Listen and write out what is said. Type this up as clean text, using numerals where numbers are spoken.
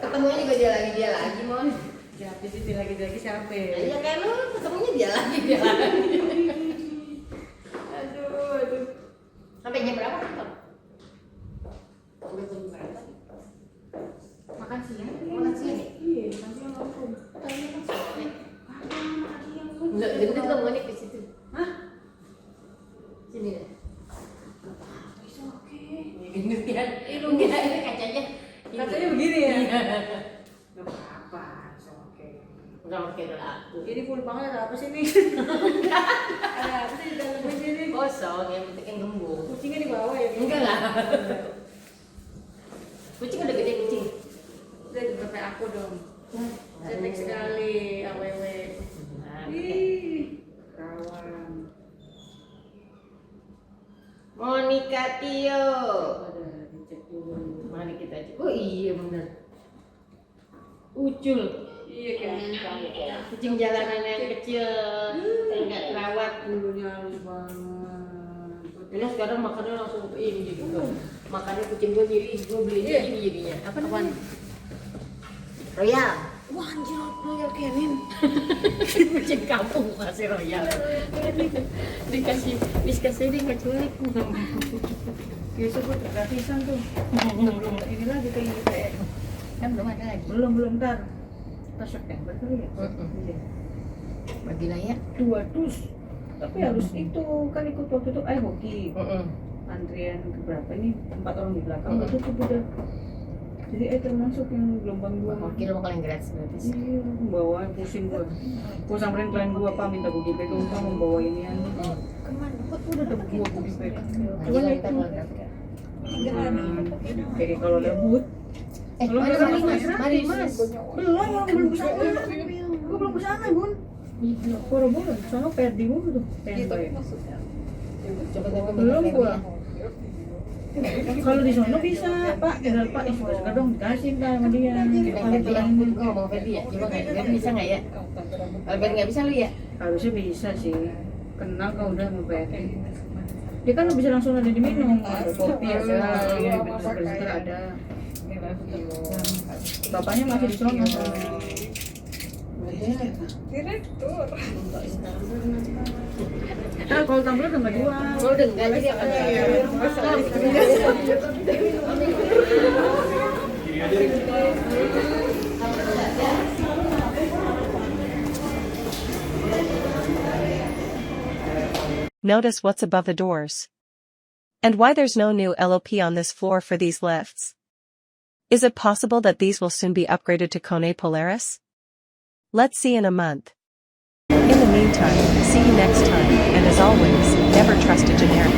Ketemunya juga dia lagi Mon. Siapa sih dia lagi siapa? Iya kan lu ketemunya dia lagi. Aduh. Sampai jam berapa kan? Udah jam berapa? Makan siang? Makan siang? Iya, makan siang langsung. Tanya kan sore. Enggak, gendut kamu nih ke situ. Hah? Sini deh. It's okay. Gendut kan? Enggak, ini kacanya. Katanya begini ya? Iya. Gak apa-apa, it's okay. Enggak oke lah. Ini full banget, ada apa sih nih? Ada apa sih di dalam sini? Kosong, yang penting yang gembung. Kucingnya di bawah ya? Enggak lah. Kucing udah gede kucing. Udah berapa aku dong? Cantik sekali, awewe. Ih, kawan. Monica Tio. Ada dicek dulu. Mari kita cek. Oh iya benar. Ucul. Iya kan? Kucing jalanan yang kecil, enggak terawat. Bulunya halus banget. Ini sekarang makannya langsung ini gitu. Makannya kucing gue gue beli ini jadinya. Apa namanya? Royal. Wah anjir, Royal Canin. Kucing kampung kasih Royal. Dikasih dia nggak culik. Biasa gue gratisan tuh. Belum ini lagi kayak Kan belum ada lagi. belum ntar September kali ya. Iya. Bagi layak. 2 dus. Tapi harus itu kan ikut waktu itu hoki. Antrian berapa ini 4 orang di belakang itu udah. Jadi termasuk yang gelombang 2. Hoki lo bakal yang gratis berarti sih. Iya, membawa pusing gua. Gua samperin klien gua apa minta gua gipek untuk membawa inian. Kemana? Kok udah ada gua gipek. Coba Cuman kita itu kayak kalau debut. Mari mas. Belum bisa. Gua belum kesana Bun. Boro-boro, sono perdi mulu tuh. Belum gua. Kalau di sono bisa, Pak. Tinggal Pak, suka dong dikasih Pak sama dia. Gue ngomong Ferdi ya, coba Ferdi bisa nggak ya? Kalau Ferdi nggak bisa lu ya? Harusnya bisa sih. Kenal kau udah sama Ferdi. Dia kan bisa langsung ada diminum. Ada kopi ada, ya bener ada. Bapaknya masih di sono. Direktur. Kalau tumbler udah nggak jual. Kalau udah nggak jadi akan Notice what's above the doors. And why there's no new LOP on this floor for these lifts. Is it possible that these will soon be upgraded to KONE Polaris? Let's see in a month. In the meantime, see you next time, and as always, never trust a generic.